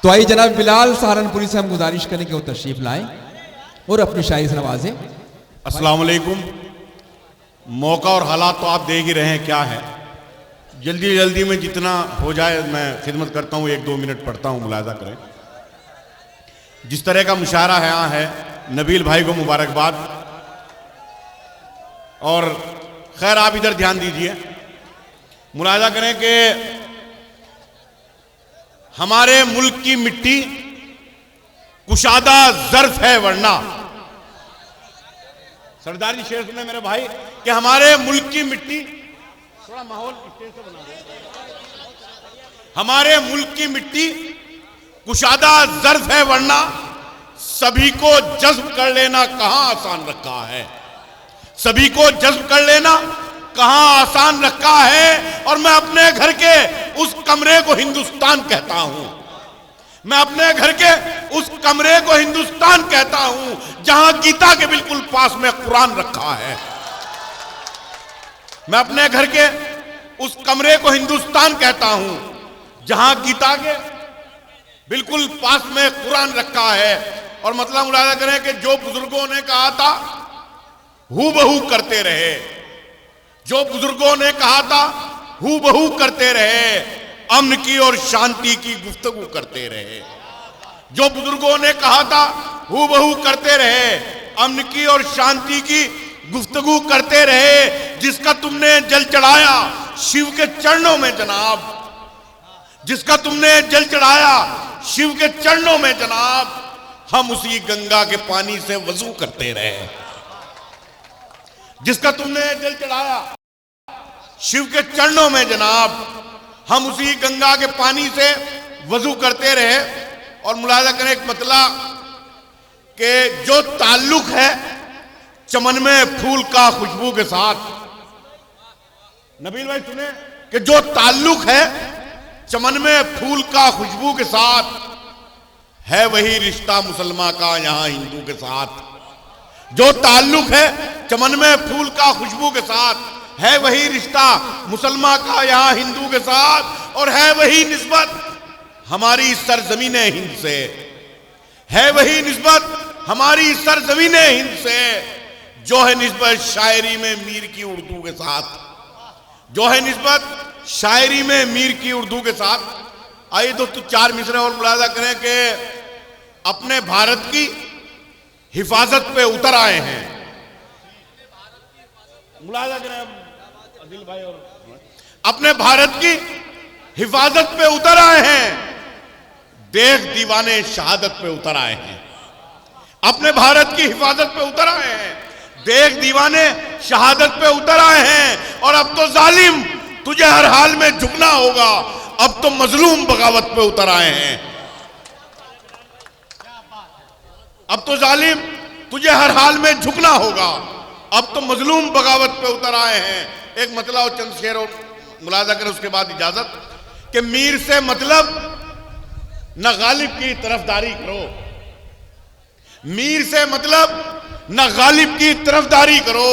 तो आइए जनाब बिलाल सहारनपुरी से हम गुजारिश करें कि वो तशरीफ लाएं और अपनी शायरी से नवाजें। अस्सलाम वालेकुम। मौका और हालात तो आप देख ही रहे हैं क्या है। जल्दी जल्दी में जितना हो जाए मैं खिदमत करता हूँ, 1-2 मिनट पढ़ता हूँ, मुलाजा करें। जिस तरह का मुशायरा यहाँ है, नबील भाई को मुबारकबाद। और खैर आप इधर ध्यान दीजिए, मुलाजा करें कि हमारे मुल्क की मिट्टी कुशादा ज़र्फ है वरना। सरदार जी शेर सुने मेरे भाई कि हमारे मुल्क की मिट्टी, थोड़ा माहौल स्टेज से बना दो। हमारे मुल्क की मिट्टी कुशादा ज़र्फ है वरना सभी को जज्ब कर लेना कहां आसान रखा है। सभी को जज्ब कर लेना कहां आसान रखा है। और मैं अपने घर के उस कमरे को हिंदुस्तान कहता हूं। मैं अपने घर के उस कमरे को हिंदुस्तान कहता हूं जहां गीता के बिल्कुल पास में कुरान रखा है। मैं अपने घर के उस कमरे को हिंदुस्तान कहता हूं जहां गीता के बिल्कुल पास में कुरान रखा है। और मतलब मुलाजा करें कि जो बुजुर्गों ने कहा था हूबहू करते रहे। जो बुजुर्गों ने कहा था हूबहू करते रहे, अमन की और शांति की गुफ्तगू करते रहे। जो बुजुर्गों ने कहा था हूबहू करते रहे, अमन की और शांति की गुफ्तगू करते रहे। जिसका तुमने जल चढ़ाया शिव के चरणों में जनाब, जिसका तुमने जल चढ़ाया शिव के चरणों में जनाब, हम उसी गंगा के पानी से वजू करते रहे। जिसका तुमने जल चढ़ाया शिव के चरणों में जनाब, हम उसी गंगा के पानी से वजू करते रहे। और मुलाजा करें एक मतला कि जो ताल्लुक है चमन में फूल का खुशबू के साथ। नबील भाई सुने कि जो ताल्लुक है चमन में फूल का खुशबू के साथ, है वही रिश्ता मुसलमान का यहां हिंदू के साथ। जो ताल्लुक है चमन में फूल का खुशबू के साथ, है वही रिश्ता मुसलमान का यहां हिंदू के साथ। और है वही निस्बत हमारी सरजमीन हिंद से, है वही निस्बत हमारी सरजमीन हिंद से, जो है निस्बत शायरी में मीर की उर्दू के साथ। जो है निस्बत शायरी में मीर की उर्दू के साथ। आइए दोस्तों 4 मिसरे और मुलाजा करें कि अपने भारत की हिफाजत पे उतर आए हैं। मुलाजा करें अदिल भाई और अपने भारत की हिफाजत पे उतर आए हैं। देख दीवाने शहादत पे उतर आए हैं। अपने भारत की हिफाजत पे उतर आए हैं। देख दीवाने शहादत पे उतर आए हैं। और अब तो जालिम तुझे हर हाल में झुकना होगा, अब तो मजलूम बगावत पे उतर आए हैं। अब तो जालिम तुझे हर हाल में झुकना होगा, अब तो मजलूम बगावत पे उतर आए हैं। एक मतला और चंद शेर और मुलाजा करें, उसके बाद इजाजत। कि मीर से मतलब न गालिब की तरफदारी करो। मीर से मतलब न गालिब की तरफदारी करो।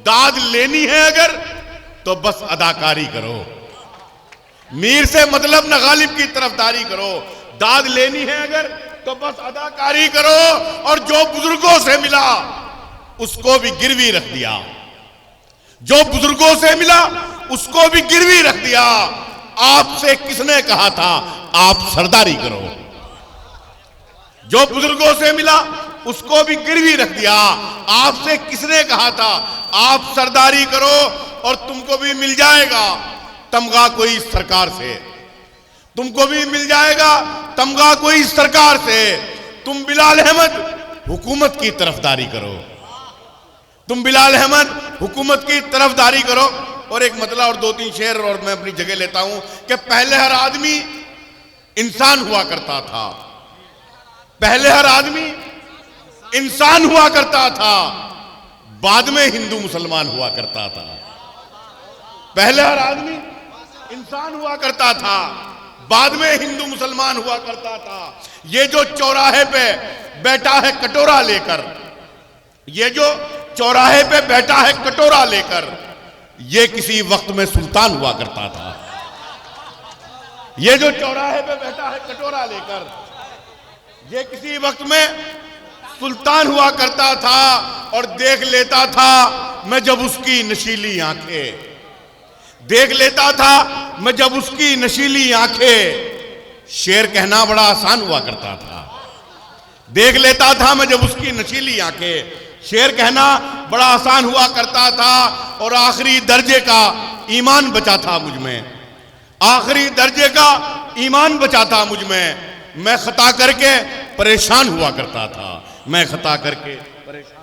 दाद लेनी है अगर तो बस अदाकारी करो। मीर से मतलब न गालिब की तरफदारी करो। दाद लेनी है अगर तो बस अदाकारी करो। और जो बुजुर्गों से मिला उसको भी गिरवी रख दिया। जो बुजुर्गों से मिला उसको भी गिरवी रख दिया। आपसे किसने कहा था आप सरदारी करो। जो बुजुर्गों से मिला उसको भी गिरवी रख दिया। आपसे किसने कहा था आप सरदारी करो। और तुमको भी मिल जाएगा तमगा कोई सरकार से। तुमको भी मिल जाएगा तमगा कोई सरकार से। तुम बिलाल अहमद हुकूमत की तरफदारी करो। तुम बिलाल अहमद हुकूमत की तरफदारी करो। और एक मतला और 2-3 शेर और मैं अपनी जगह लेता हूं कि पहले हर आदमी इंसान हुआ करता था। पहले हर आदमी इंसान हुआ करता था, बाद में हिंदू मुसलमान हुआ करता था। पहले हर आदमी इंसान हुआ करता था, बाद में हिंदू मुसलमान हुआ करता था। ये जो चौराहे पे बैठा है कटोरा लेकर, ये जो चौराहे पे बैठा है कटोरा लेकर, ये किसी वक्त में सुल्तान हुआ करता था। ये जो चौराहे पे बैठा है कटोरा लेकर, ये किसी वक्त में सुल्तान हुआ करता था और देख लेता था मैं जब उसकी नशीली आंखें, देख लेता था मैं जब उसकी नशीली आंखें। शेर कहना बड़ा आसान हुआ करता था, देख लेता था मैं जब उसकी नशीली आंखें। शेर कहना बड़ा आसान हुआ करता था और आखिरी दर्जे का ईमान बचा था मुझ में, आखिरी दर्जे का ईमान बचा था मुझ में। मैं खता करके परेशान हुआ करता था, मैं खता करके परेशान